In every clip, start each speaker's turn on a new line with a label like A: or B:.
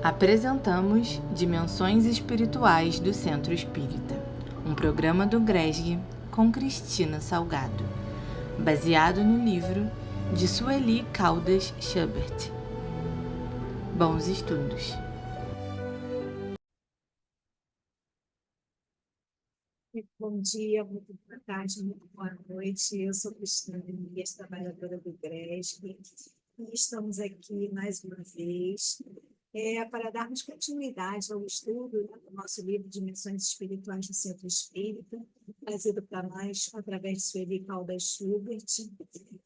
A: Apresentamos Dimensões Espirituais do Centro Espírita, um programa do GRESG com Cristina Salgado, baseado no livro de Sueli Caldas Schubert. Bons estudos!
B: Bom dia, muito boa tarde, muito boa noite. Eu sou Cristina Dias, trabalhadora do GRESG, e estamos aqui mais uma vez para darmos continuidade ao estudo do nosso livro Dimensões Espirituais do Centro Espírita, trazido para nós através de Sueli Caldas Schubert.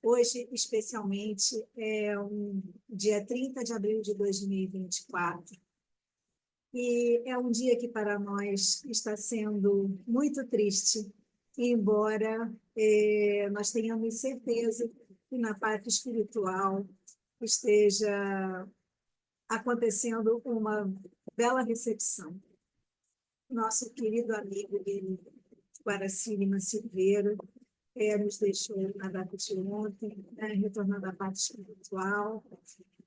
B: Hoje, especialmente, é dia 30 de abril de 2024. E é um dia que para nós está sendo muito triste, embora nós tenhamos certeza que na parte espiritual esteja acontecendo uma bela recepção. Nosso querido amigo Guaraci Lima Silveira nos deixou na data de ontem, retornando à parte espiritual.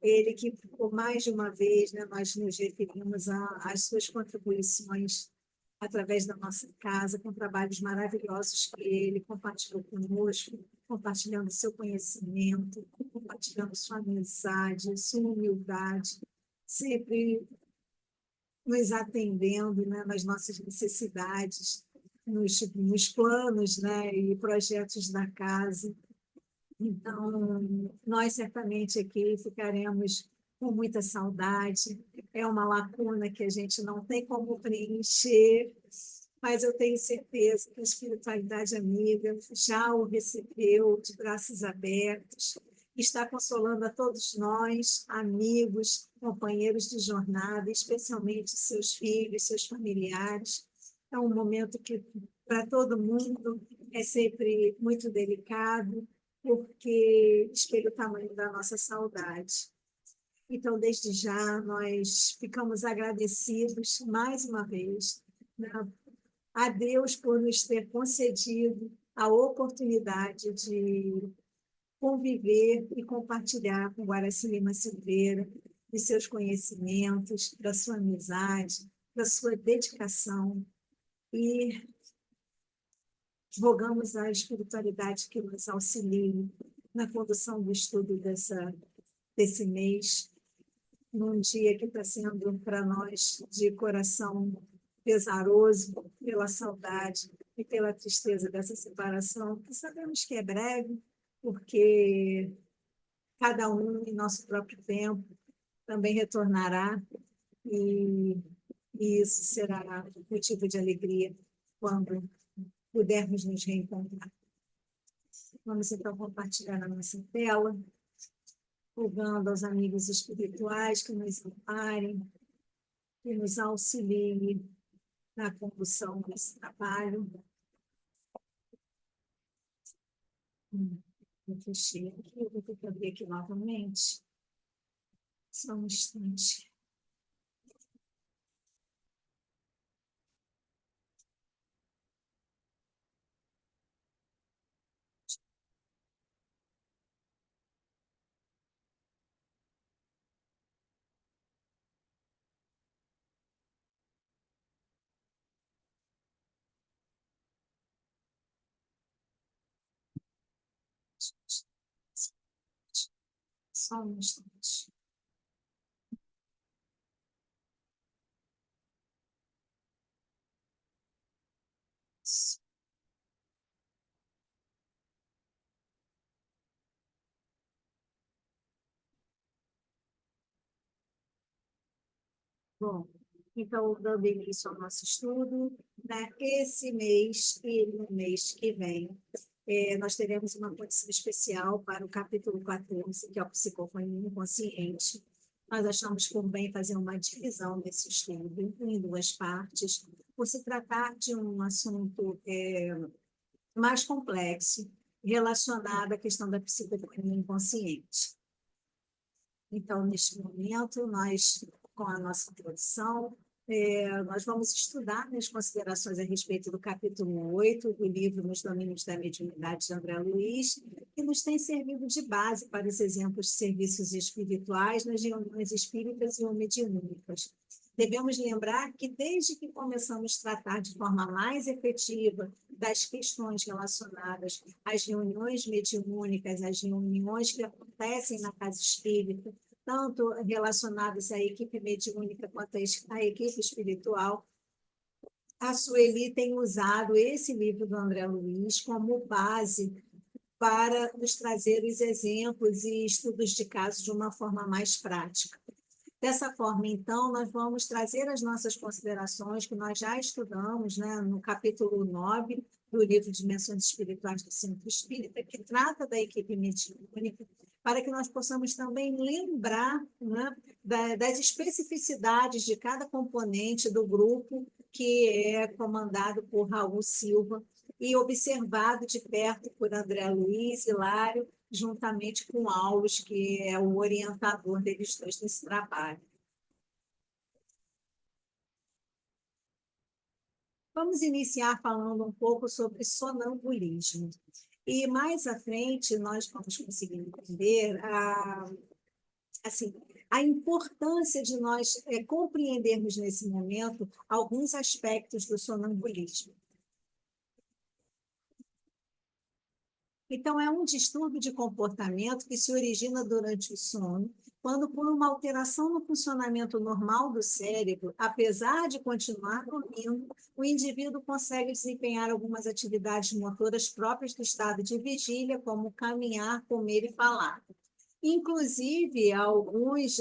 B: Ele que por mais de uma vez, nós nos referimos às suas contribuições através da nossa casa, com trabalhos maravilhosos que ele compartilhou conosco, compartilhando seu conhecimento, compartilhando sua amizade, sua humildade, sempre nos atendendo nas nossas necessidades, nos planos e projetos da casa. Então, nós certamente aqui ficaremos com muita saudade. É uma lacuna que a gente não tem como preencher, mas eu tenho certeza que a espiritualidade amiga já o recebeu de braços abertos, está consolando a todos nós, amigos, companheiros de jornada, especialmente seus filhos, seus familiares. É um momento que, para todo mundo, é sempre muito delicado, porque espelha o tamanho da nossa saudade. Então, desde já, nós ficamos agradecidos, mais uma vez, a Deus por nos ter concedido a oportunidade de conviver e compartilhar com Guaraci Lima Silveira de seus conhecimentos, da sua amizade, da sua dedicação. E rogamos à espiritualidade que nos auxilie na condução do estudo desse mês, num dia que está sendo para nós de coração pesaroso pela saudade e pela tristeza dessa separação, que sabemos que é breve, porque cada um em nosso próprio tempo também retornará, e isso será motivo de alegria quando pudermos nos reencontrar. Vamos então compartilhar a nossa tela, rogando aos amigos espirituais que nos amparem, que nos auxiliem na condução desse trabalho. Eu fechei aqui, eu vou ter que abrir aqui novamente. Só um instante. Só um instante. Bom, então, dando início ao nosso estudo, esse mês e no mês que vem, nós teremos uma condição especial para o capítulo 14, que é o Psicofonia Inconsciente. Nós achamos por bem fazer uma divisão desse estudo em duas partes, por se tratar de um assunto mais complexo, relacionado à questão da psicofonia inconsciente. Então, neste momento, nós, com a nossa introdução, Nós vamos estudar as considerações a respeito do capítulo 8 do livro Nos Domínios da Mediunidade, de André Luiz, que nos tem servido de base para os exemplos de serviços espirituais nas reuniões espíritas e ou mediúnicas. Devemos lembrar que, desde que começamos a tratar de forma mais efetiva das questões relacionadas às reuniões mediúnicas, às reuniões que acontecem na casa espírita, tanto relacionadas à equipe mediúnica quanto à equipe espiritual, a Sueli tem usado esse livro do André Luiz como base para nos trazer os exemplos e estudos de casos de uma forma mais prática. Dessa forma, então, nós vamos trazer as nossas considerações que nós já estudamos, né, no capítulo 9 do livro Dimensões Espirituais do Centro Espírita, que trata da equipe mediúnica, para que nós possamos também lembrar, né, das especificidades de cada componente do grupo que é comandado por Raul Silva e observado de perto por André Luiz, Hilário, juntamente com Aulus, que é o orientador deles dois nesse trabalho. Vamos iniciar falando um pouco sobre sonambulismo. E mais à frente nós vamos conseguir entender a importância de nós compreendermos nesse momento alguns aspectos do sonambulismo. Então, é um distúrbio de comportamento que se origina durante o sono, quando, por uma alteração no funcionamento normal do cérebro, apesar de continuar dormindo, o indivíduo consegue desempenhar algumas atividades motoras próprias do estado de vigília, como caminhar, comer e falar. Inclusive, alguns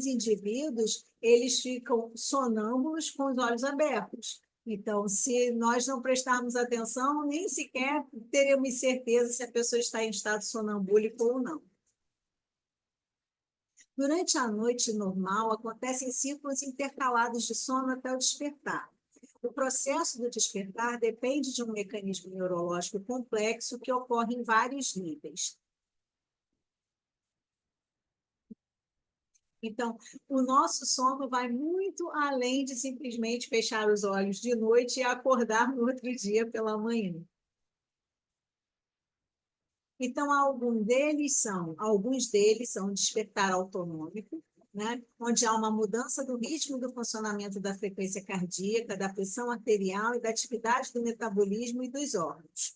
B: indivíduos, eles ficam sonâmbulos com os olhos abertos. Então, se nós não prestarmos atenção, nem sequer teremos certeza se a pessoa está em estado sonambúlico ou não. Durante a noite normal, acontecem ciclos intercalados de sono até o despertar. O processo do despertar depende de um mecanismo neurológico complexo que ocorre em vários níveis. Então, o nosso sono vai muito além de simplesmente fechar os olhos de noite e acordar no outro dia pela manhã. Então, alguns deles são despertar autonômico, né? Onde há uma mudança do ritmo do funcionamento da frequência cardíaca, da pressão arterial e da atividade do metabolismo e dos órgãos.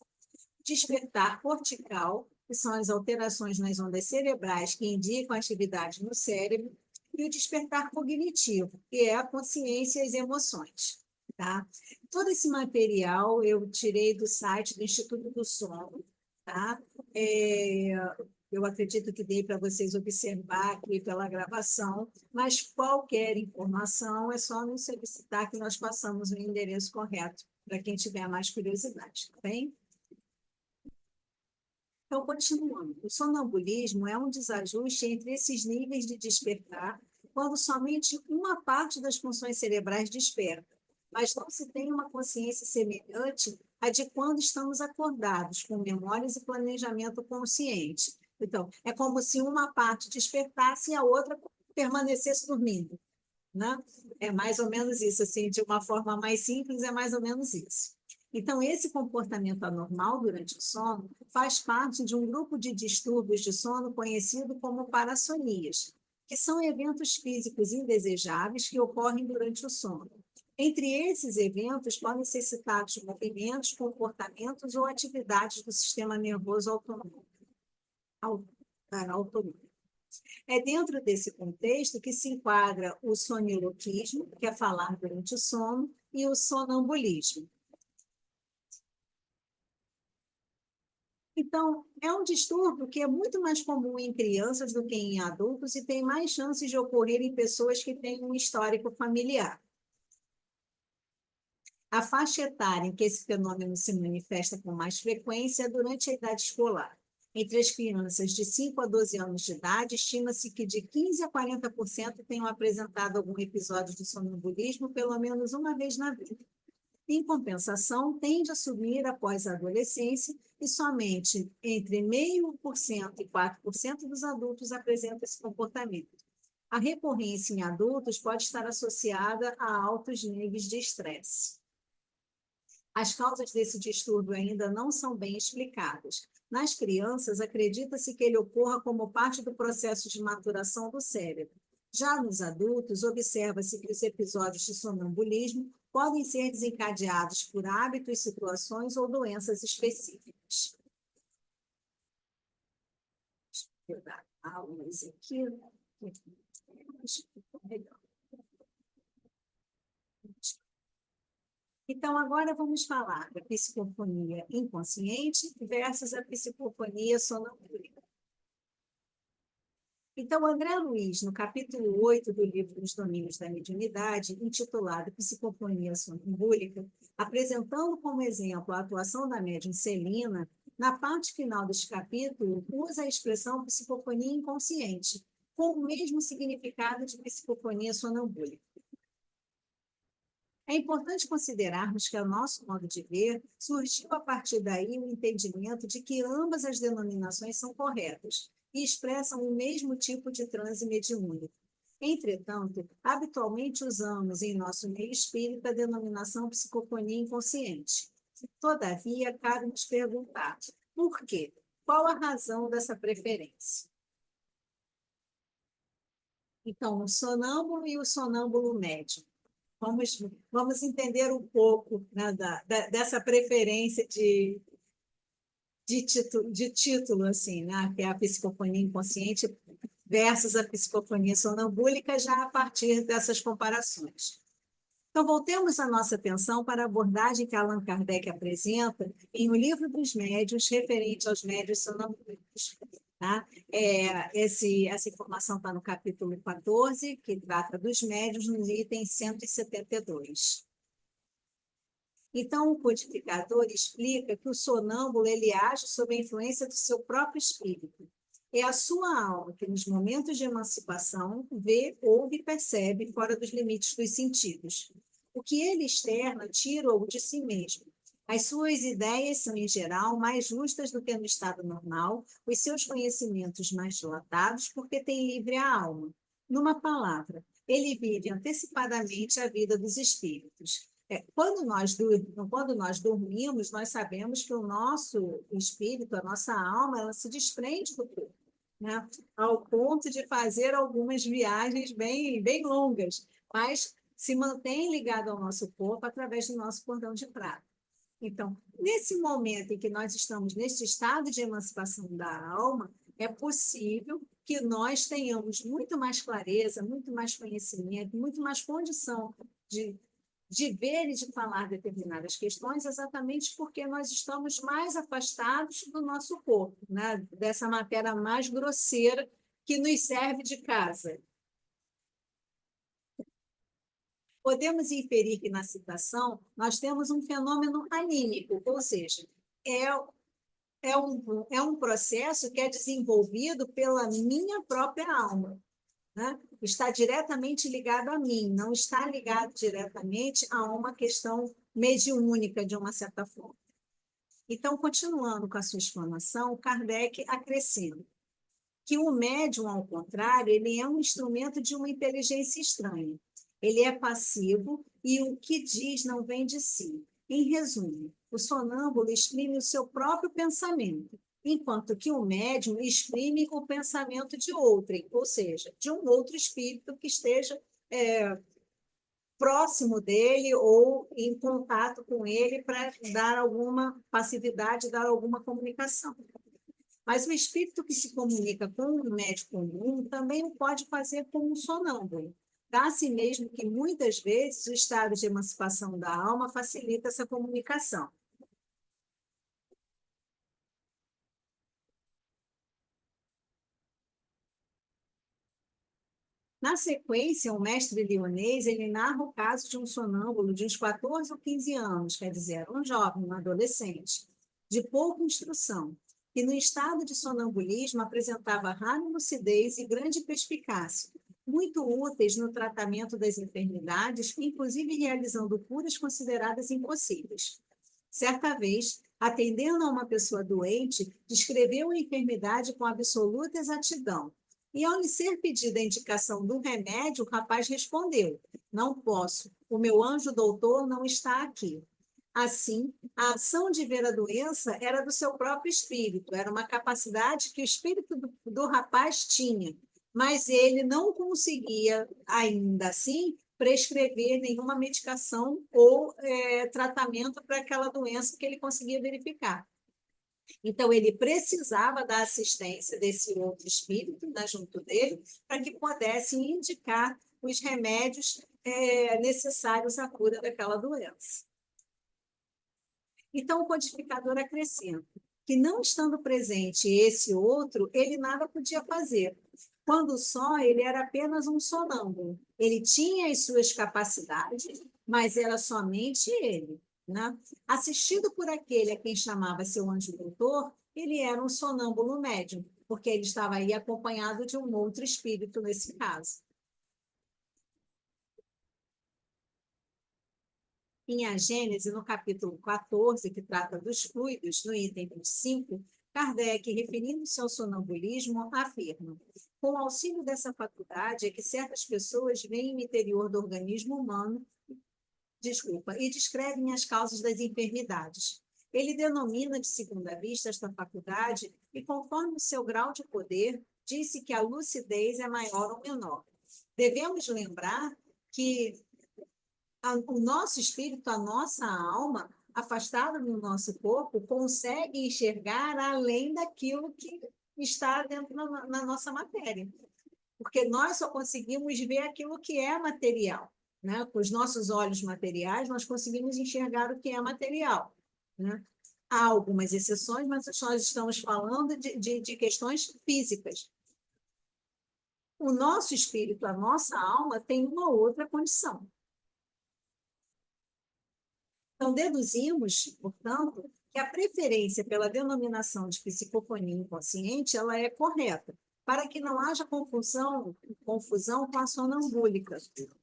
B: Despertar cortical, que são as alterações nas ondas cerebrais que indicam atividade no cérebro, e o despertar cognitivo, que é a consciência e as emoções. Tá? Todo esse material eu tirei do site do Instituto do Sono. Tá? Eu acredito que dei para vocês observar aqui pela gravação, mas qualquer informação é só nos solicitar que nós passamos o endereço correto para quem tiver mais curiosidade, tá bem? Então, continuando, o sonambulismo é um desajuste entre esses níveis de despertar, quando somente uma parte das funções cerebrais desperta, mas não se tem uma consciência semelhante à de quando estamos acordados, com memórias e planejamento consciente. Então, é como se uma parte despertasse e a outra permanecesse dormindo, né? É mais ou menos isso, assim, de uma forma mais simples, é mais ou menos isso. Então, esse comportamento anormal durante o sono faz parte de um grupo de distúrbios de sono conhecido como parassonias, que são eventos físicos indesejáveis que ocorrem durante o sono. Entre esses eventos, podem ser citados movimentos, comportamentos ou atividades do sistema nervoso autônomo. É dentro desse contexto que se enquadra o soniloquismo, que é falar durante o sono, e o sonambulismo. Então, é um distúrbio que é muito mais comum em crianças do que em adultos e tem mais chances de ocorrer em pessoas que têm um histórico familiar. A faixa etária em que esse fenômeno se manifesta com mais frequência é durante a idade escolar. Entre as crianças de 5 a 12 anos de idade, estima-se que de 15% a 40% tenham apresentado algum episódio de sonambulismo pelo menos uma vez na vida. Em compensação, tende a subir após a adolescência e somente entre 0,5% e 4% dos adultos apresentam esse comportamento. A recorrência em adultos pode estar associada a altos níveis de estresse. As causas desse distúrbio ainda não são bem explicadas. Nas crianças, acredita-se que ele ocorra como parte do processo de maturação do cérebro. Já nos adultos, observa-se que os episódios de sonambulismo podem ser desencadeados por hábitos, situações ou doenças específicas. Deixa eu dar aulas aqui. Então, agora vamos falar da psicofonia inconsciente versus a psicofonia sonambúlica. Então, André Luiz, no capítulo 8 do livro Os Domínios da Mediunidade, intitulado Psicofonia Sonambúlica, apresentando como exemplo a atuação da médium Celina, na parte final deste capítulo, usa a expressão psicofonia inconsciente, com o mesmo significado de psicofonia sonambúlica. É importante considerarmos que, ao nosso modo de ver, surgiu a partir daí o entendimento de que ambas as denominações são corretas e expressam o mesmo tipo de transe mediúnico. Entretanto, habitualmente usamos em nosso meio espírita a denominação psicofonia inconsciente. Todavia, cabe nos perguntar, por quê? Qual a razão dessa preferência? Então, o sonâmbulo e o sonâmbulo médium. Vamos entender um pouco, né, dessa preferência de título, assim, né, que é a psicofonia inconsciente versus a psicofonia sonambúlica, já a partir dessas comparações. Então, voltemos a nossa atenção para a abordagem que Allan Kardec apresenta em O Livro dos Médiuns, referente aos médiuns sonambúlicos. Tá? Essa informação está no capítulo 14, que trata dos médiuns, no item 172. Então, o codificador explica que o sonâmbulo ele age sob a influência do seu próprio espírito. É a sua alma que, nos momentos de emancipação, vê, ouve e percebe fora dos limites dos sentidos. O que ele externa tira-o de si mesmo. As suas ideias são, em geral, mais justas do que no estado normal, os seus conhecimentos mais dilatados, porque tem livre a alma. Numa palavra, ele vive antecipadamente a vida dos espíritos. Quando nós dormimos, nós sabemos que o nosso espírito, a nossa alma, ela se desprende do corpo, né? Ao ponto de fazer algumas viagens bem longas, mas se mantém ligado ao nosso corpo através do nosso cordão de prata. Então, nesse momento em que nós estamos neste estado de emancipação da alma, é possível que nós tenhamos muito mais clareza, muito mais conhecimento, muito mais condição de ver e de falar determinadas questões, exatamente porque nós estamos mais afastados do nosso corpo, né? Dessa matéria mais grosseira que nos serve de casa. Podemos inferir que na citação nós temos um fenômeno anímico, ou seja, é um processo que é desenvolvido pela minha própria alma, né? Está diretamente ligado a mim, não está ligado diretamente a uma questão mediúnica, de uma certa forma. Então, continuando com a sua explanação, Kardec acrescenta que o médium, ao contrário, ele é um instrumento de uma inteligência estranha. Ele é passivo e o que diz não vem de si. Em resumo, o sonâmbulo exprime o seu próprio pensamento, enquanto que o médium exprime o pensamento de outrem, ou seja, de um outro espírito que esteja próximo dele ou em contato com ele para dar alguma passividade, dar alguma comunicação. Mas o espírito que se comunica com o médium comum também o pode fazer com um sonâmbulo. Dá-se mesmo que, muitas vezes, o estado de emancipação da alma facilita essa comunicação. Na sequência, o mestre lionês ele narra o caso de um sonâmbulo de uns 14 ou 15 anos, quer dizer, um jovem, um adolescente, de pouca instrução, que no estado de sonambulismo apresentava rara lucidez e grande perspicácia, muito úteis no tratamento das enfermidades, inclusive realizando curas consideradas impossíveis. Certa vez, atendendo a uma pessoa doente, descreveu a enfermidade com absoluta exatidão. E ao lhe ser pedida a indicação do remédio, o rapaz respondeu: não posso, o meu anjo doutor não está aqui. Assim, a ação de ver a doença era do seu próprio espírito, era uma capacidade que o espírito do rapaz tinha, mas ele não conseguia, ainda assim, prescrever nenhuma medicação ou tratamento para aquela doença que ele conseguia verificar. Então, ele precisava da assistência desse outro espírito, né, junto dele, para que pudesse indicar os remédios necessários à cura daquela doença. Então, o codificador acrescenta que, não estando presente esse outro, ele nada podia fazer. Quando só, ele era apenas um sonâmbulo. Ele tinha as suas capacidades, mas era somente ele. Né? Assistido por aquele a quem chamava seu anjo doutor, ele era um sonâmbulo médium, porque ele estava aí acompanhado de um outro espírito nesse caso. Em A Gênese, no capítulo 14, que trata dos fluidos, no item 25, Kardec, referindo-se ao sonambulismo, afirma: com o auxílio dessa faculdade é que certas pessoas veem o interior do organismo humano, e descrevem as causas das enfermidades. Ele denomina de segunda vista esta faculdade e, conforme o seu grau de poder, disse que a lucidez é maior ou menor. Devemos lembrar que o nosso espírito, a nossa alma, afastada do nosso corpo, consegue enxergar além daquilo que está dentro na nossa matéria. Porque nós só conseguimos ver aquilo que é material. Né? Com os nossos olhos materiais, nós conseguimos enxergar o que é material. Né? Há algumas exceções, mas nós estamos falando de questões físicas. O nosso espírito, a nossa alma, tem uma outra condição. Então, deduzimos, portanto, que a preferência pela denominação de psicofonia inconsciente ela é correta, para que não haja confusão com a sonambúlica,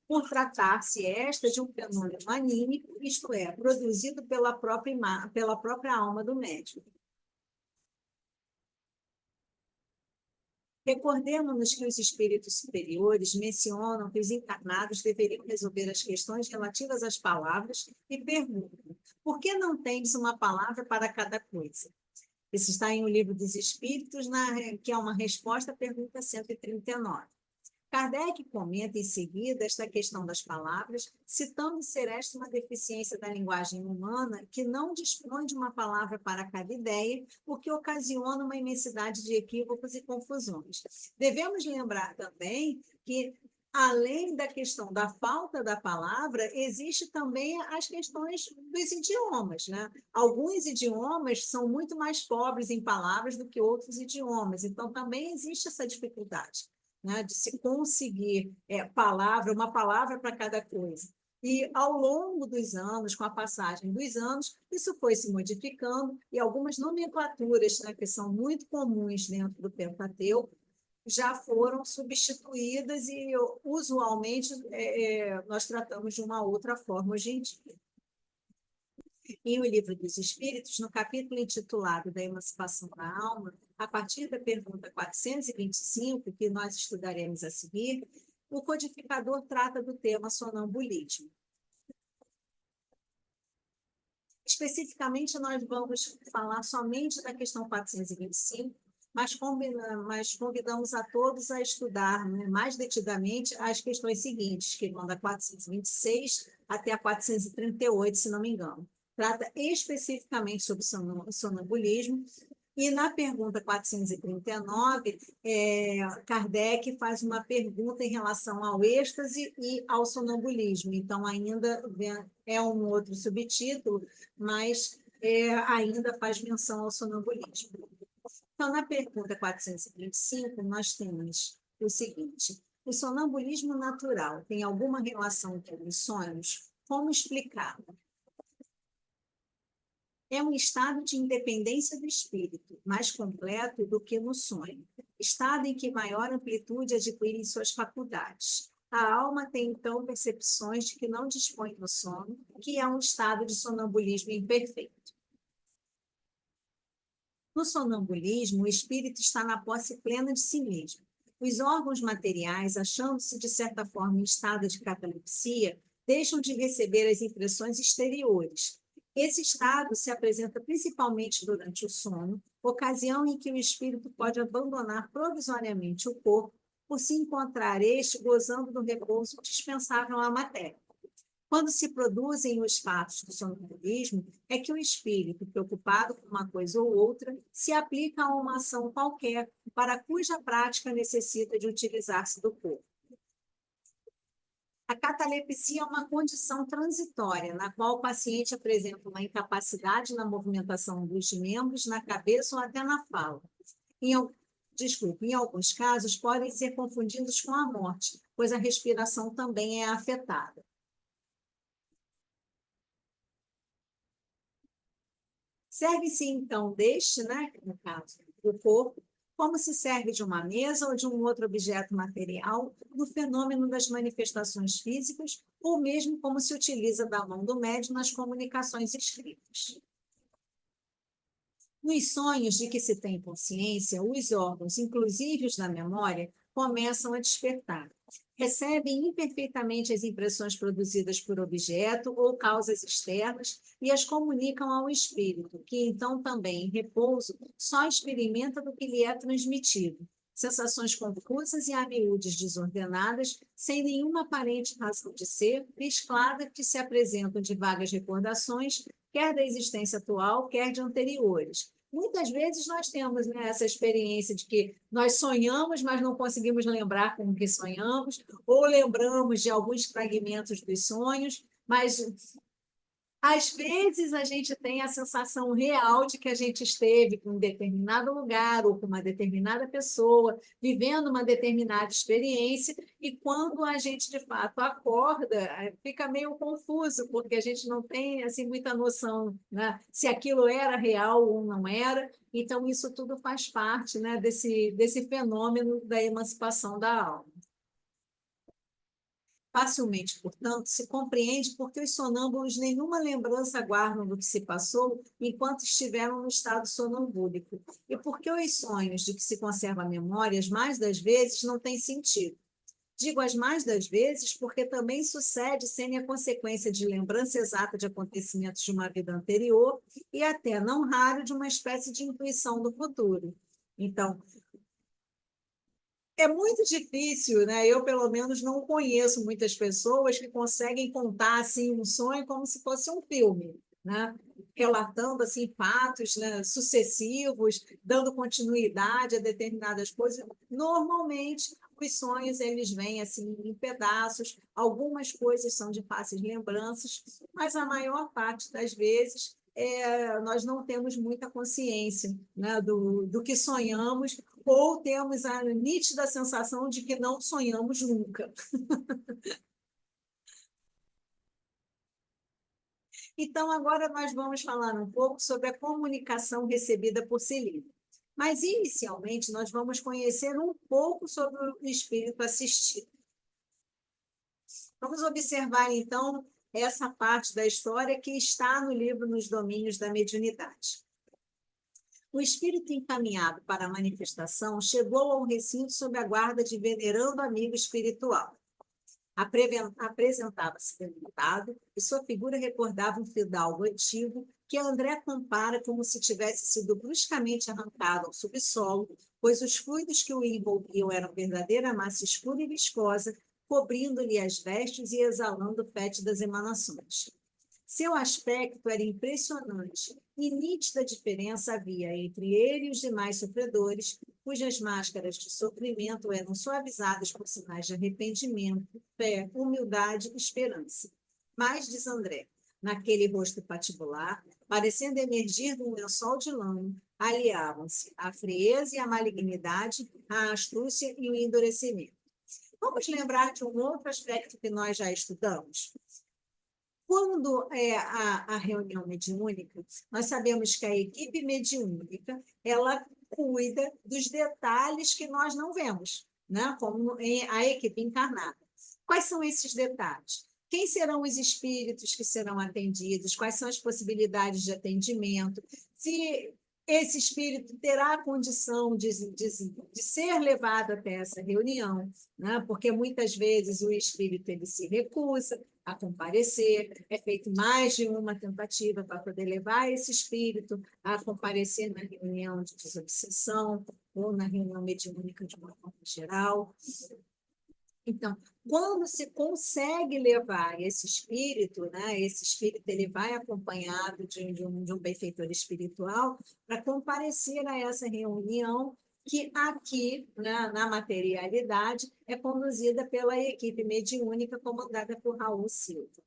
B: por tratar-se esta de um fenômeno anímico, isto é, produzido pela própria alma do médium. Recordemos-nos que os espíritos superiores mencionam que os encarnados deveriam resolver as questões relativas às palavras e perguntam: por que não tens uma palavra para cada coisa? Isso está em O Livro dos Espíritos, que é uma resposta à pergunta 139. Kardec comenta em seguida esta questão das palavras, citando ser esta uma deficiência da linguagem humana que não dispõe de uma palavra para cada ideia, o que ocasiona uma imensidade de equívocos e confusões. Devemos lembrar também que, além da questão da falta da palavra, existe também as questões dos idiomas. Né? Alguns idiomas são muito mais pobres em palavras do que outros idiomas, então também existe essa dificuldade. Né, de se conseguir uma palavra para cada coisa. E, ao longo dos anos, com a passagem dos anos, isso foi se modificando e algumas nomenclaturas, né, que são muito comuns dentro do Pentateuco, já foram substituídas e, usualmente, nós tratamos de uma outra forma hoje em dia. Em O Livro dos Espíritos, no capítulo intitulado Da Emancipação da Alma, a partir da pergunta 425, que nós estudaremos a seguir, o codificador trata do tema sonambulismo. Especificamente, nós vamos falar somente da questão 425, mas convidamos a todos a estudar, né, mais detidamente as questões seguintes, que vão da 426 até a 438, se não me engano. Trata especificamente sobre sonambulismo, e na pergunta 439, Kardec faz uma pergunta em relação ao êxtase e ao sonambulismo. Então, ainda é um outro subtítulo, mas ainda faz menção ao sonambulismo. Então, na pergunta 425, nós temos o seguinte: o sonambulismo natural tem alguma relação com os sonhos? Como explicá-lo? É um estado de independência do espírito, mais completo do que no sonho, estado em que maior amplitude adquirem suas faculdades. A alma tem, então, percepções de que não dispõe no sono, que é um estado de sonambulismo imperfeito. No sonambulismo, o espírito está na posse plena de si mesmo. Os órgãos materiais, achando-se de certa forma em estado de catalepsia, deixam de receber as impressões exteriores. Esse estado se apresenta principalmente durante o sono, ocasião em que o espírito pode abandonar provisoriamente o corpo por se encontrar este gozando do repouso dispensável à matéria. Quando se produzem os fatos do sonambulismo, é que o espírito, preocupado com uma coisa ou outra, se aplica a uma ação qualquer, para cuja prática necessita de utilizar-se do corpo. A catalepsia é uma condição transitória, na qual o paciente apresenta uma incapacidade na movimentação dos membros, na cabeça ou até na fala. Em alguns casos, podem ser confundidos com a morte, pois a respiração também é afetada. Serve-se, então, deste, no caso, do corpo, como se serve de uma mesa ou de um outro objeto material, no fenômeno das manifestações físicas, ou mesmo como se utiliza da mão do médium nas comunicações escritas. Nos sonhos de que se tem consciência, os órgãos, inclusive os da memória, começam a despertar. Recebem imperfeitamente as impressões produzidas por objeto ou causas externas e as comunicam ao espírito, que então também, em repouso, só experimenta do que lhe é transmitido. Sensações confusas e a miúdes desordenadas, sem nenhuma aparente razão de ser, mescladas que se apresentam de vagas recordações, quer da existência atual, quer de anteriores. Muitas vezes nós temos essa experiência de que nós sonhamos, mas não conseguimos lembrar com o que sonhamos, ou lembramos de alguns fragmentos dos sonhos, mas às vezes a gente tem a sensação real de que a gente esteve em um determinado lugar ou com uma determinada pessoa, vivendo uma determinada experiência, e quando a gente, de fato, acorda, fica meio confuso, porque a gente não tem assim, muita noção, se aquilo era real ou não era. Então, isso tudo faz parte, desse fenômeno da emancipação da alma. Facilmente, portanto, se compreende porque os sonâmbulos nenhuma lembrança guardam do que se passou enquanto estiveram no estado sonambúlico, e porque os sonhos de que se conserva a memória, as mais das vezes, não têm sentido. Digo as mais das vezes porque também sucede sem a consequência de lembrança exata de acontecimentos de uma vida anterior e até, não raro, de uma espécie de intuição do futuro. Então, é muito difícil, Eu, pelo menos, não conheço muitas pessoas que conseguem contar assim, um sonho como se fosse um filme, Relatando assim, fatos sucessivos, dando continuidade a determinadas coisas. Normalmente, os sonhos eles vêm assim, em pedaços, algumas coisas são de fáceis lembranças, mas a maior parte das vezes nós não temos muita consciência do que sonhamos, ou temos a nítida sensação de que não sonhamos nunca. Então, agora nós vamos falar um pouco sobre a comunicação recebida por Celina. Mas, inicialmente, nós vamos conhecer um pouco sobre o espírito assistido. Vamos observar, então, essa parte da história que está no livro Nos Domínios da Mediunidade. O espírito encaminhado para a manifestação chegou ao recinto sob a guarda de venerando amigo espiritual. Apresentava-se debilitado e sua figura recordava um fidalgo antigo que André compara como se tivesse sido bruscamente arrancado ao subsolo, pois os fluidos que o envolviam eram verdadeira massa escura e viscosa, cobrindo-lhe as vestes e exalando fétidas emanações. Seu aspecto era impressionante e nítida diferença havia entre ele e os demais sofredores, cujas máscaras de sofrimento eram suavizadas por sinais de arrependimento, fé, humildade e esperança. Mas, diz André, naquele rosto patibular, parecendo emergir de um lençol de lã, aliavam-se a frieza e a malignidade, a astúcia e o endurecimento. Vamos lembrar de um outro aspecto que nós já estudamos? Quando é a reunião mediúnica, nós sabemos que a equipe mediúnica ela cuida dos detalhes que nós não vemos, como a equipe encarnada. Quais são esses detalhes? Quem serão os espíritos que serão atendidos? Quais são as possibilidades de atendimento? Se esse espírito terá a condição de ser levado até essa reunião, né? Porque muitas vezes o espírito ele se recusa a comparecer, é feito mais de uma tentativa para poder levar esse espírito a comparecer na reunião de desobsessão ou na reunião mediúnica de uma forma geral. Então, quando se consegue levar esse espírito, né, esse espírito ele vai acompanhado de um benfeitor espiritual para comparecer a essa reunião que aqui, né, na materialidade, é conduzida pela equipe mediúnica comandada por Raul Silva.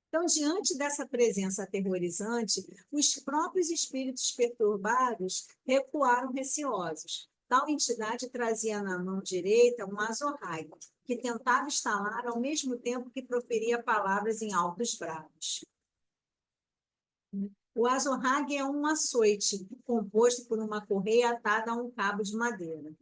B: Então, diante dessa presença aterrorizante, os próprios espíritos perturbados recuaram receosos. Tal entidade trazia na mão direita um azorrague, que tentava estalar ao mesmo tempo que proferia palavras em altos brados. O azorrague é um açoite, composto por uma correia atada a um cabo de madeira.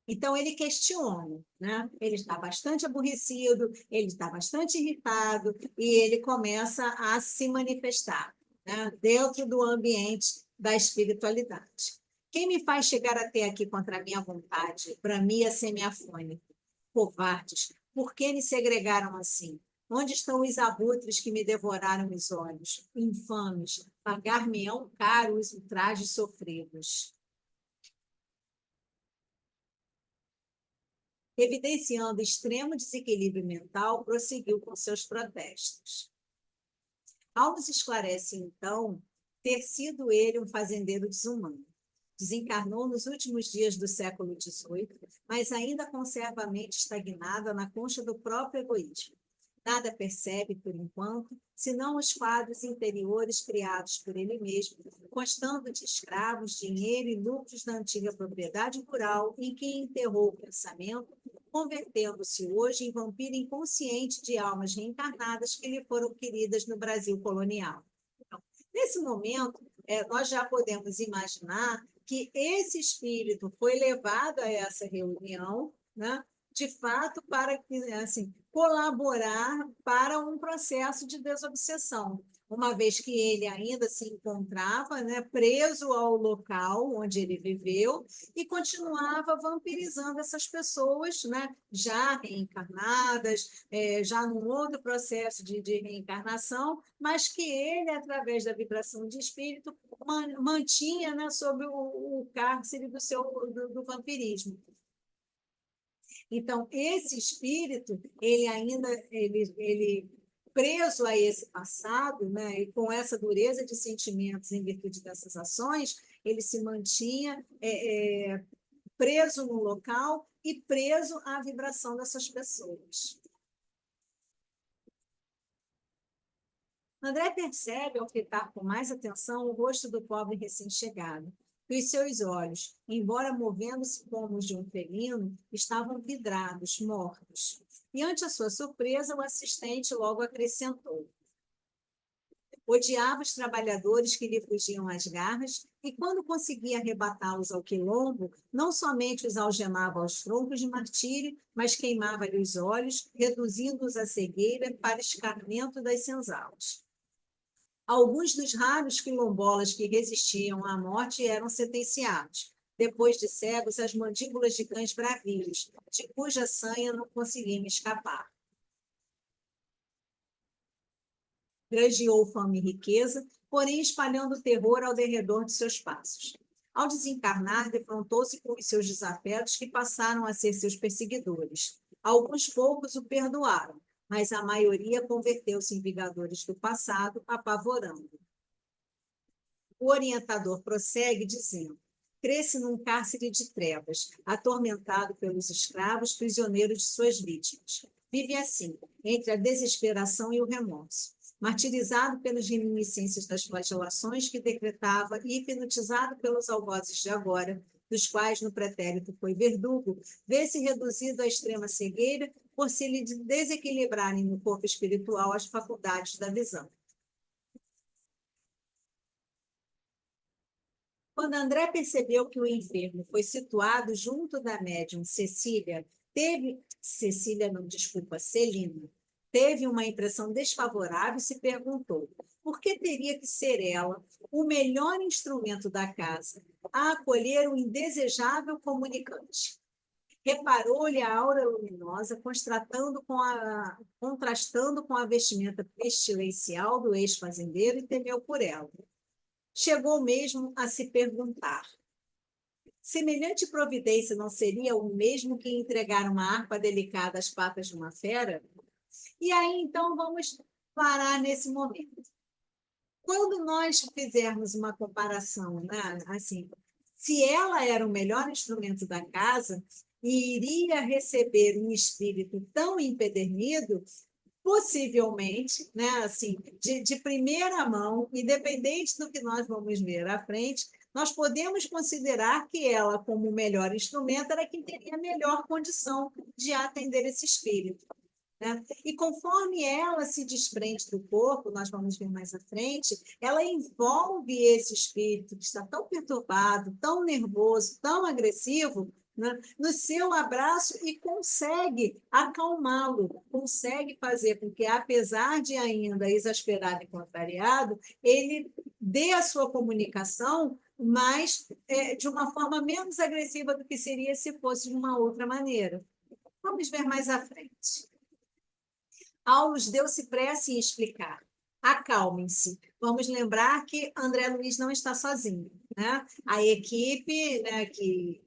B: Então, ele questiona, né? Ele está bastante aborrecido, ele está bastante irritado, e ele começa a se manifestar, né? Dentro do ambiente da espiritualidade. Quem me faz chegar até aqui contra a minha vontade, para mim é semiafônico? Covardes, por que me segregaram assim? Onde estão os abutres que me devoraram os olhos? Infames, pagar-me-ão caro os ultrajes sofridos. Evidenciando extremo desequilíbrio mental, prosseguiu com seus protestos. Alves esclarece, então, ter sido ele um fazendeiro desumano. Desencarnou nos últimos dias do século XVIII, mas ainda conserva a mente estagnada na concha do próprio egoísmo. Nada percebe, por enquanto, senão os quadros interiores criados por ele mesmo, constando de escravos, dinheiro e lucros da antiga propriedade rural em que enterrou o pensamento, convertendo-se hoje em vampiro inconsciente de almas reencarnadas que lhe foram queridas no Brasil colonial. Então, nesse momento, nós já podemos imaginar que esse espírito foi levado a essa reunião, né, de fato, para assim, colaborar para um processo de desobsessão, uma vez que ele ainda se encontrava, né, preso ao local onde ele viveu e continuava vampirizando essas pessoas, né, já reencarnadas, já num outro processo de reencarnação, mas que ele, através da vibração de espírito, mantinha, né, sob o cárcere do vampirismo. Então, esse espírito, ele preso a esse passado, né, e com essa dureza de sentimentos em virtude dessas ações, ele se mantinha preso no local e preso à vibração dessas pessoas. André percebe, ao fitar com mais atenção, o rosto do pobre recém-chegado. E os seus olhos, embora movendo-se como os de um felino, estavam vidrados, mortos. E, ante a sua surpresa, o assistente logo acrescentou: odiava os trabalhadores que lhe fugiam às garras, e, quando conseguia arrebatá-los ao quilombo, não somente os algemava aos troncos de martírio, mas queimava-lhe os olhos, reduzindo-os à cegueira para escarmento das senzalas. Alguns dos raros quilombolas que resistiam à morte eram sentenciados, depois de cegos, às mandíbulas de cães bravios, de cuja sanha não conseguiam escapar. Granjeou fama e riqueza, porém espalhando terror ao derredor de seus passos. Ao desencarnar, defrontou-se com os seus desafetos que passaram a ser seus perseguidores. Alguns poucos o perdoaram, mas a maioria converteu-se em vingadores do passado, apavorando. O orientador prossegue dizendo: cresce num cárcere de trevas, atormentado pelos escravos, prisioneiro de suas vítimas. Vive assim, entre a desesperação e o remorso. Martirizado pelas reminiscências das flagelações que decretava e hipnotizado pelos algozes de agora, dos quais no pretérito foi verdugo, vê-se reduzido à extrema cegueira por se lhe desequilibrarem no corpo espiritual as faculdades da visão. Quando André percebeu que o enfermo foi situado junto da médium Celina, teve uma impressão desfavorável e se perguntou por que teria que ser ela o melhor instrumento da casa a acolher o indesejável comunicante. Reparou-lhe a aura luminosa, contrastando com a vestimenta pestilencial do ex-fazendeiro e temeu por ela. Chegou mesmo a se perguntar: semelhante providência não seria o mesmo que entregar uma harpa delicada às patas de uma fera? E aí, então, vamos parar nesse momento. Quando nós fizermos uma comparação, né, assim, se ela era o melhor instrumento da casa e iria receber um espírito tão empedernido, possivelmente, né, assim, de primeira mão, independente do que nós vamos ver à frente, nós podemos considerar que ela, como o melhor instrumento, era quem teria a melhor condição de atender esse espírito. Né? E conforme ela se desprende do corpo, nós vamos ver mais à frente, ela envolve esse espírito que está tão perturbado, tão nervoso, tão agressivo, né, no seu abraço e consegue acalmá-lo, consegue fazer com que, apesar de ainda exasperado e contrariado, ele dê a sua comunicação, mas de uma forma menos agressiva do que seria se fosse de uma outra maneira. Vamos ver mais à frente. Aulus deu-se pressa em explicar. Acalmem-se. Vamos lembrar que André Luiz não está sozinho. Né? A equipe, né, que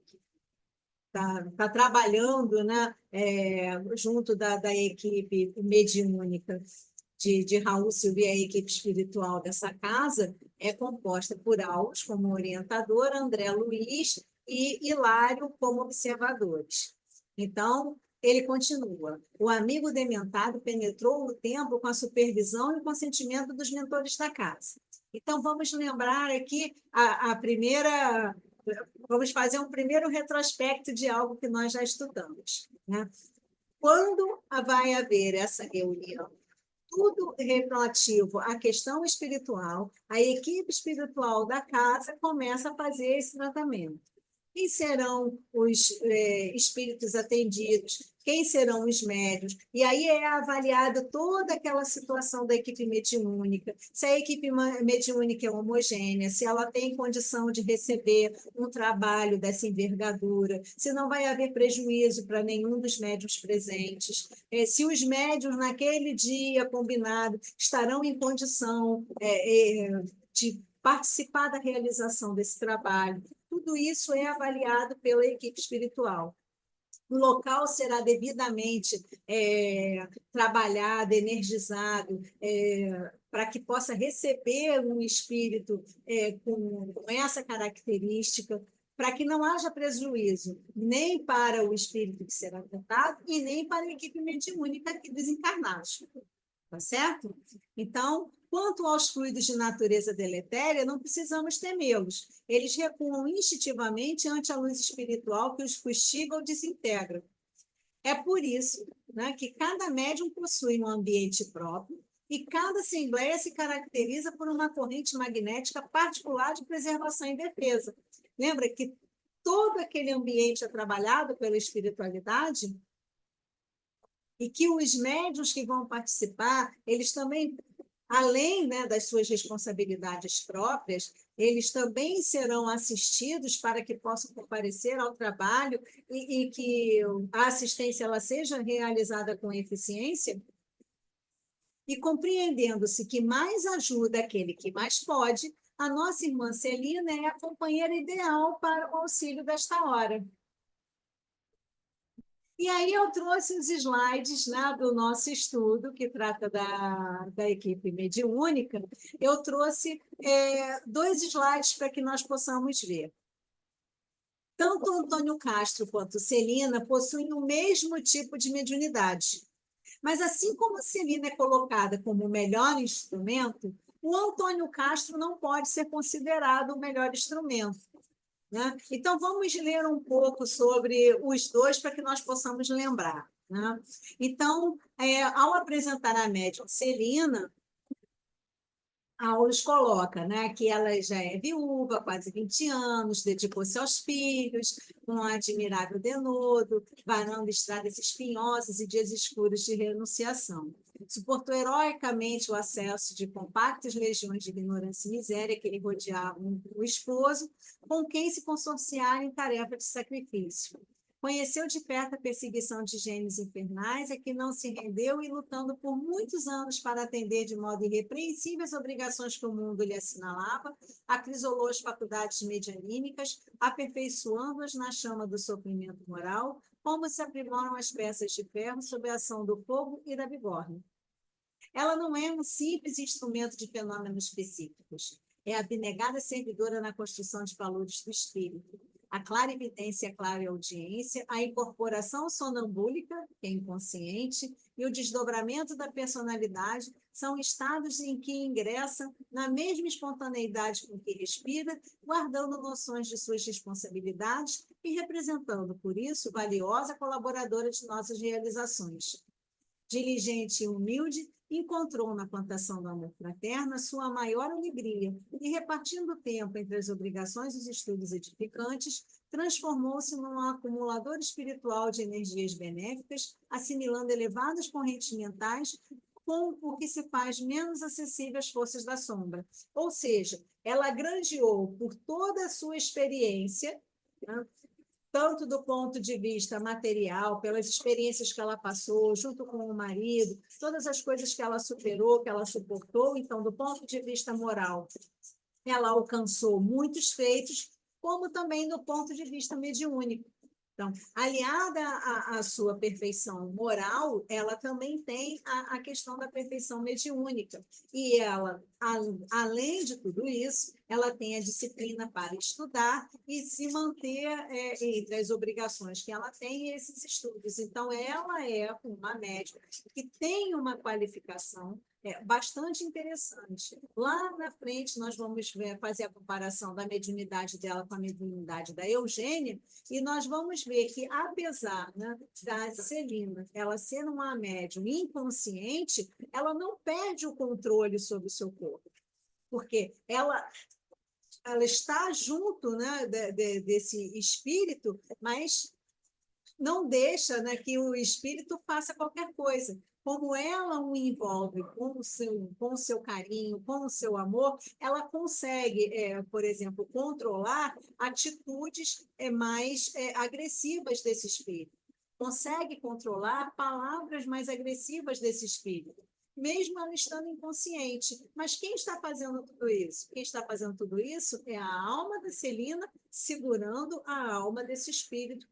B: está trabalhando, né, junto da equipe mediúnica de Raul Silva, a equipe espiritual dessa casa, é composta por Aulus como orientador, André Luiz e Hilário como observadores. Então, ele continua. O amigo dementado penetrou no templo com a supervisão e o consentimento dos mentores da casa. Então, vamos lembrar aqui a primeira... Vamos fazer um primeiro retrospecto de algo que nós já estudamos. Né? Quando vai haver essa reunião, tudo relativo à questão espiritual, a equipe espiritual da casa começa a fazer esse tratamento. Quem serão os espíritos atendidos? Quem serão os médios? E aí é avaliada toda aquela situação da equipe mediúnica, se a equipe mediúnica é homogênea, se ela tem condição de receber um trabalho dessa envergadura, se não vai haver prejuízo para nenhum dos médios presentes, se os médios naquele dia combinado estarão em condição de participar da realização desse trabalho. Tudo isso é avaliado pela equipe espiritual. O local será devidamente trabalhado, energizado, para que possa receber um espírito com essa característica, para que não haja prejuízo nem para o espírito que será tratado e nem para a equipe mediúnica aqui dos encarnados. Tá certo? Então, quanto aos fluidos de natureza deletéria, não precisamos temê-los. Eles recuam instintivamente ante a luz espiritual que os fustiga ou desintegra. É por isso, né, que cada médium possui um ambiente próprio e cada assembleia se caracteriza por uma corrente magnética particular de preservação e defesa. Lembra que todo aquele ambiente é trabalhado pela espiritualidade? E que os médiuns que vão participar, eles também, além, né, das suas responsabilidades próprias, eles também serão assistidos para que possam comparecer ao trabalho e que a assistência ela seja realizada com eficiência. E compreendendo-se que mais ajuda aquele que mais pode, a nossa irmã Celina é a companheira ideal para o auxílio desta hora. E aí eu trouxe os slides, né, do nosso estudo, que trata da equipe mediúnica. Eu trouxe 2 slides para que nós possamos ver. Tanto Antônio Castro quanto Celina possuem o mesmo tipo de mediunidade. Mas assim como a Celina é colocada como o melhor instrumento, o Antônio Castro não pode ser considerado o melhor instrumento. Né? Então, vamos ler um pouco sobre os dois para que nós possamos lembrar. Né? Então, ao apresentar a médium Celina, Aulus coloca, né, que ela já é viúva, quase 20 anos, dedicou-se aos filhos, com um admirável denodo, varando estradas espinhosas e dias escuros de renunciação. suportou heroicamente o acesso de compactas legiões de ignorância e miséria que lhe rodeavam o esposo, com quem se consorciara em tarefa de sacrifício. Conheceu de perto a perseguição de gênios infernais, a que não se rendeu e lutando por muitos anos para atender de modo irrepreensível as obrigações que o mundo lhe assinalava, acrisolou as faculdades medianímicas, aperfeiçoando-as na chama do sofrimento moral, como se aprimoram as peças de ferro sob a ação do fogo e da bigorna. Ela não é um simples instrumento de fenômenos específicos, é a abnegada servidora na construção de valores do espírito. A clarividência e a clareaudiência, a incorporação sonambúlica, que é inconsciente, e o desdobramento da personalidade são estados em que ingressa na mesma espontaneidade com que respira, guardando noções de suas responsabilidades e representando, por isso, valiosa colaboradora de nossas realizações. Diligente e humilde, encontrou na plantação do amor fraterno a sua maior alegria e, repartindo o tempo entre as obrigações e os estudos edificantes, transformou-se num acumulador espiritual de energias benéficas, assimilando elevadas correntes mentais com o que se faz menos acessível às forças da sombra. Ou seja, ela granjeou por toda a sua experiência, né, tanto do ponto de vista material, pelas experiências que ela passou, junto com o marido, todas as coisas que ela superou, que ela suportou. Então, do ponto de vista moral, ela alcançou muitos feitos, como também do ponto de vista mediúnico. Então, aliada à sua perfeição moral, ela também tem a questão da perfeição mediúnica. E ela, além de tudo isso, ela tem a disciplina para estudar e se manter entre as obrigações que ela tem e esses estudos. Então, ela é uma médium que tem uma qualificação bastante interessante. Lá na frente, nós vamos fazer a comparação da mediunidade dela com a mediunidade da Eugênia, e nós vamos ver que, apesar, né, da Celina ela ser uma médium inconsciente, ela não perde o controle sobre o seu corpo, porque ela está junto, né, desse espírito, mas não deixa, né, que o espírito faça qualquer coisa. Como ela o envolve com o seu carinho, com o seu amor, ela consegue, por exemplo, controlar atitudes mais agressivas desse espírito. Consegue controlar palavras mais agressivas desse espírito, mesmo ela estando inconsciente. Mas quem está fazendo tudo isso? Quem está fazendo tudo isso é a alma da Celina segurando a alma desse espírito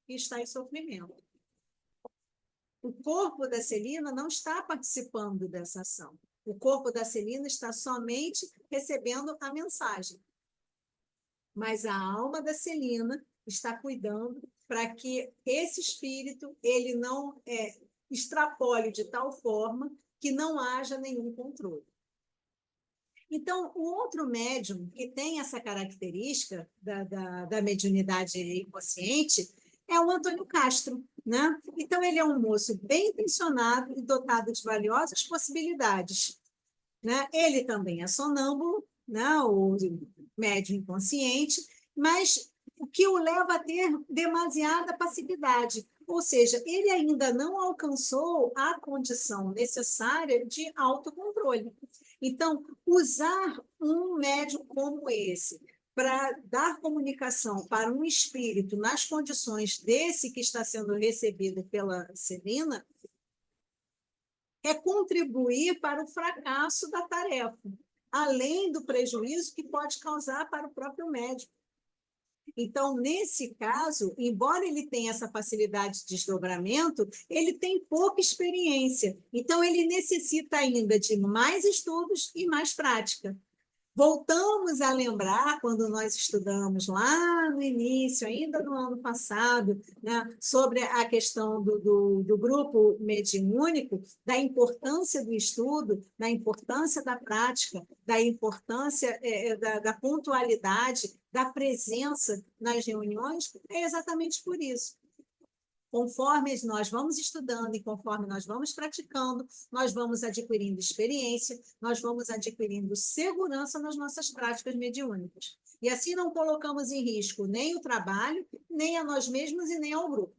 B: que está em sofrimento. O corpo da Celina não está participando dessa ação. O corpo da Celina está somente recebendo a mensagem. Mas a alma da Celina está cuidando para que esse espírito ele não extrapole de tal forma que não haja nenhum controle. Então, o outro médium que tem essa característica da mediunidade inconsciente é o Antônio Castro, né? Então, ele é um moço bem intencionado e dotado de valiosas possibilidades, né? Ele também é sonâmbulo, né? O médium inconsciente, mas o que o leva a ter demasiada passividade, ou seja, ele ainda não alcançou a condição necessária de autocontrole. Então, usar um médium como esse para dar comunicação para um espírito nas condições desse que está sendo recebido pela Celina é contribuir para o fracasso da tarefa, além do prejuízo que pode causar para o próprio médico. Então, nesse caso, embora ele tenha essa facilidade de desdobramento, ele tem pouca experiência. Então, ele necessita ainda de mais estudos e mais prática. Voltamos a lembrar, quando nós estudamos lá no início, ainda no ano passado, né, sobre a questão do grupo mediúnico, da importância do estudo, da importância da prática, da importância da pontualidade, da presença nas reuniões, é exatamente por isso. Conforme nós vamos estudando e conforme nós vamos praticando, nós vamos adquirindo experiência, nós vamos adquirindo segurança nas nossas práticas mediúnicas. E assim não colocamos em risco nem o trabalho, nem a nós mesmos e nem ao grupo.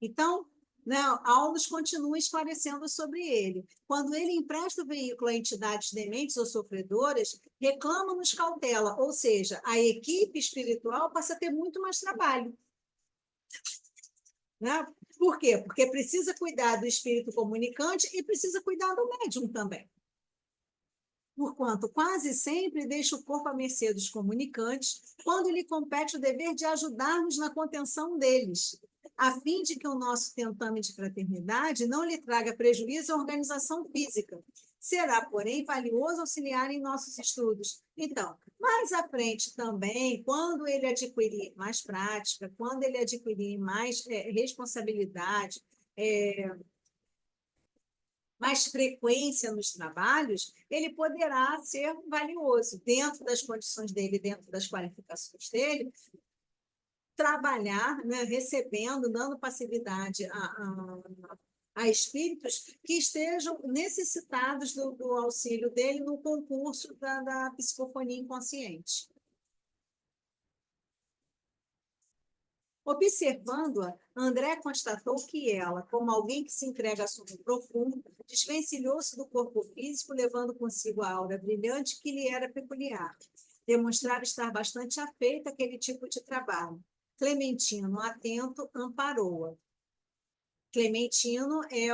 B: Então, né, Aulus continua esclarecendo sobre ele. Quando ele empresta o veículo a entidades dementes ou sofredoras, reclama-nos cautela, ou seja, a equipe espiritual passa a ter muito mais trabalho. Né? Por quê? Porque precisa cuidar do espírito comunicante e precisa cuidar do médium também. Porquanto quase sempre deixa o corpo à mercê dos comunicantes, quando lhe compete o dever de ajudar-nos na contenção deles, a fim de que o nosso tentame de fraternidade não lhe traga prejuízo à organização física. Será, porém, valioso auxiliar em nossos estudos. Então, mais à frente também, quando ele adquirir mais prática, quando ele adquirir mais responsabilidade, mais frequência nos trabalhos, ele poderá ser valioso dentro das condições dele, dentro das qualificações dele, trabalhar, né, recebendo, dando passividade a espíritos que estejam necessitados do auxílio dele no concurso da psicofonia inconsciente. Observando-a, André constatou que ela, como alguém que se entrega a sono profundo, desvencilhou-se do corpo físico, levando consigo a aura brilhante que lhe era peculiar. Demonstrava estar bastante afeita àquele tipo de trabalho. Clementino, atento, amparou-a. Clementino é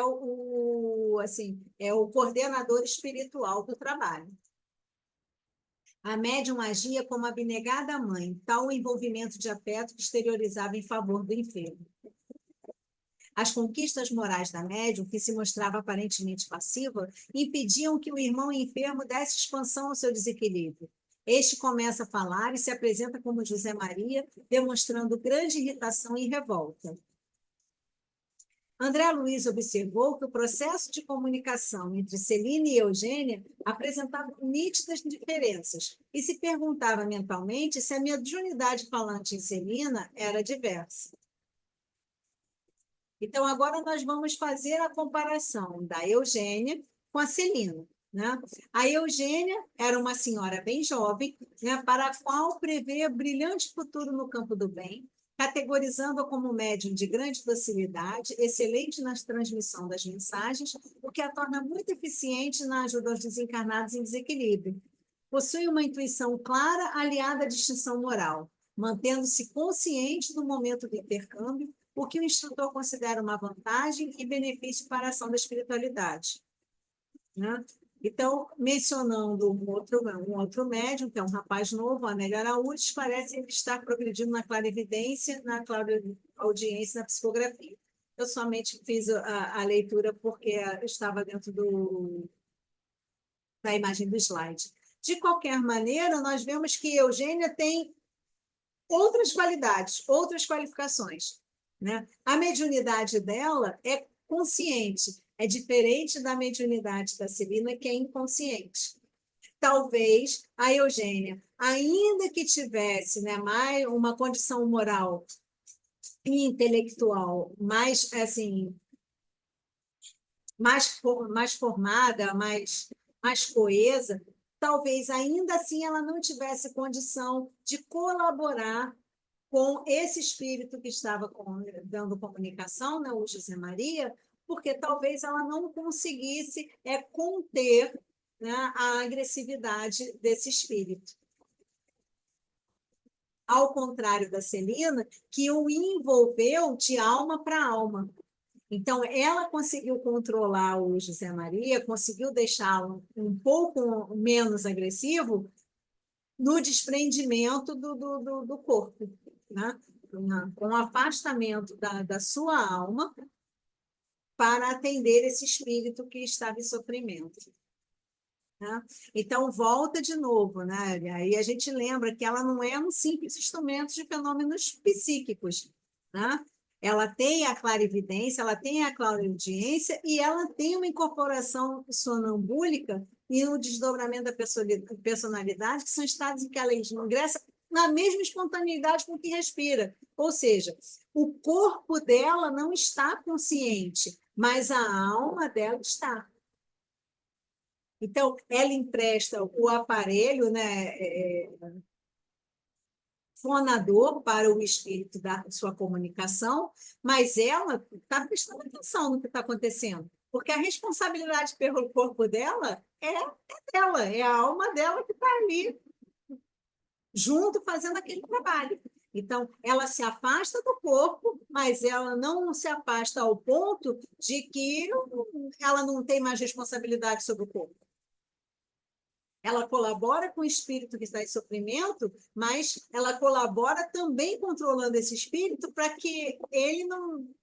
B: é o coordenador espiritual do trabalho. A médium agia como abnegada mãe, tal o envolvimento de afeto que exteriorizava em favor do enfermo. As conquistas morais da médium, que se mostrava aparentemente passiva, impediam que o irmão enfermo desse expansão ao seu desequilíbrio. Este começa a falar e se apresenta como José Maria, demonstrando grande irritação e revolta. André Luiz observou que o processo de comunicação entre Celina e Eugênia apresentava nítidas diferenças e se perguntava mentalmente se a mediunidade falante em Celina era diversa. Então, agora nós vamos fazer a comparação da Eugênia com a Celina. Né? A Eugênia era uma senhora bem jovem, né, para a qual prevê brilhante futuro no campo do bem, categorizando-a como médium de grande docilidade, excelente na transmissão das mensagens, o que a torna muito eficiente na ajuda aos desencarnados em desequilíbrio. Possui uma intuição clara aliada à distinção moral, mantendo-se consciente no momento do intercâmbio, o que o instrutor considera uma vantagem e benefício para a ação da espiritualidade. Né? Então, mencionando um outro médium, que é um rapaz novo, Amélio Araújo, parece estar progredindo na clarividência, na clareaudiência, na psicografia. Eu somente fiz a leitura porque estava dentro da imagem do slide. De qualquer maneira, nós vemos que Eugênia tem outras qualidades, outras qualificações. Né? A mediunidade dela é consciente, é diferente da mediunidade da Celina, que é inconsciente. Talvez a Eugênia, ainda que tivesse, né, mais uma condição moral e intelectual mais, assim, mais formada, mais coesa, talvez ainda assim ela não tivesse condição de colaborar com esse espírito que estava dando comunicação, né, o José Maria, porque talvez ela não conseguisse conter, né, a agressividade desse espírito. Ao contrário da Celina, que o envolveu de alma para alma. Então, ela conseguiu controlar o José Maria, conseguiu deixá-lo um pouco menos agressivo no desprendimento do corpo, né? Com o afastamento da sua alma para atender esse espírito que estava em sofrimento. Né? Então, volta de novo, né? Aí a gente lembra que ela não é um simples instrumento de fenômenos psíquicos. Né? Ela tem a clarividência, ela tem a clareaudiência e ela tem uma incorporação sonambúlica e o desdobramento da personalidade, que são estados em que ela ingressa na mesma espontaneidade com que respira. Ou seja, o corpo dela não está consciente, mas a alma dela está. Então, ela empresta o aparelho, né, fonador para o espírito da sua comunicação, mas ela está prestando atenção no que está acontecendo, porque a responsabilidade pelo corpo dela é dela, é a alma dela que está ali junto fazendo aquele trabalho. Então, ela se afasta do corpo, mas ela não se afasta ao ponto de que ela não tem mais responsabilidade sobre o corpo. Ela colabora com o espírito que está em sofrimento, mas ela colabora também controlando esse espírito para que ele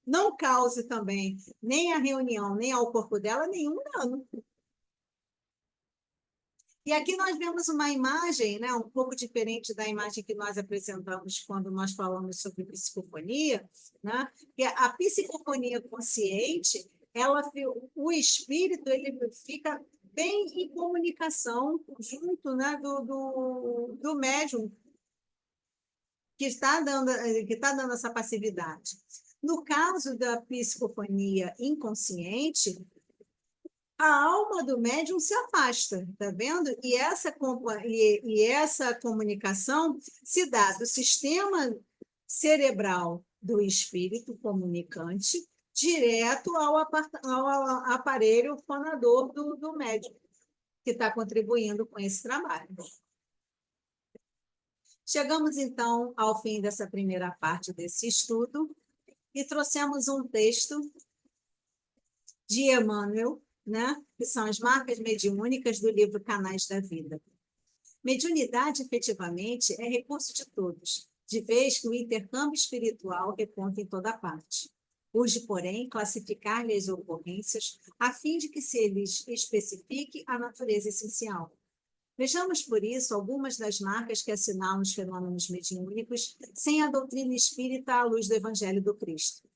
B: não cause também nem à reunião, nem ao corpo dela nenhum dano. E aqui nós vemos uma imagem, né, um pouco diferente da imagem que nós apresentamos quando nós falamos sobre psicofonia, né? Que a psicofonia consciente, o espírito ele fica bem em comunicação junto, né, do médium que está dando essa passividade. No caso da psicofonia inconsciente, a alma do médium se afasta, tá vendo? E essa comunicação se dá do sistema cerebral do espírito comunicante direto ao aparelho fonador do médium, que está contribuindo com esse trabalho. Chegamos, então, ao fim dessa primeira parte desse estudo e trouxemos um texto de Emmanuel, né? Que são as marcas mediúnicas do livro Canais da Vida. Mediunidade, efetivamente, é recurso de todos, de vez que o intercâmbio espiritual reponta em toda parte. Urge, porém, classificar-lhe as ocorrências, a fim de que se lhes especifique a natureza essencial. Vejamos, por isso, algumas das marcas que assinalam os fenômenos mediúnicos sem a doutrina espírita à luz do Evangelho do Cristo.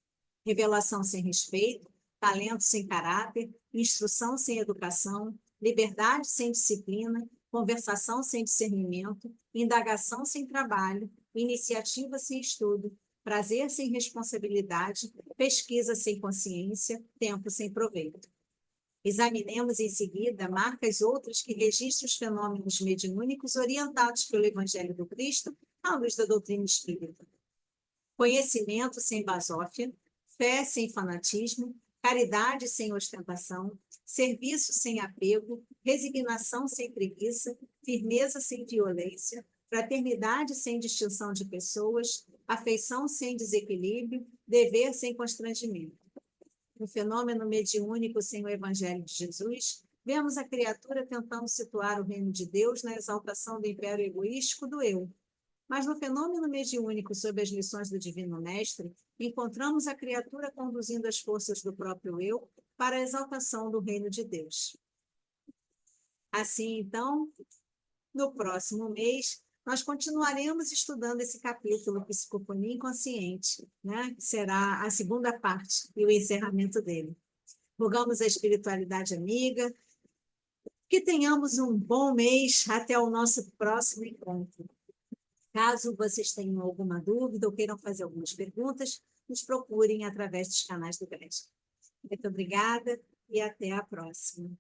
B: Revelação sem respeito, talento sem caráter, instrução sem educação, liberdade sem disciplina, conversação sem discernimento, indagação sem trabalho, iniciativa sem estudo, prazer sem responsabilidade, pesquisa sem consciência, tempo sem proveito. Examinemos em seguida marcas outras que registram os fenômenos mediúnicos orientados pelo Evangelho do Cristo à luz da doutrina espírita. Conhecimento sem basófia, fé sem fanatismo, caridade sem ostentação, serviço sem apego, resignação sem preguiça, firmeza sem violência, fraternidade sem distinção de pessoas, afeição sem desequilíbrio, dever sem constrangimento. No fenômeno mediúnico sem o Evangelho de Jesus, vemos a criatura tentando situar o reino de Deus na exaltação do império egoístico do eu. Mas no fenômeno mediúnico sob as lições do Divino Mestre, encontramos a criatura conduzindo as forças do próprio eu para a exaltação do reino de Deus. Assim, então, no próximo mês, nós continuaremos estudando esse capítulo Psicofonia Inconsciente, né? Que será a segunda parte e o encerramento dele. Rogamos a espiritualidade amiga, que tenhamos um bom mês até o nosso próximo encontro. Caso vocês tenham alguma dúvida ou queiram fazer algumas perguntas, nos procurem através dos canais do GRESG. Muito obrigada e até a próxima.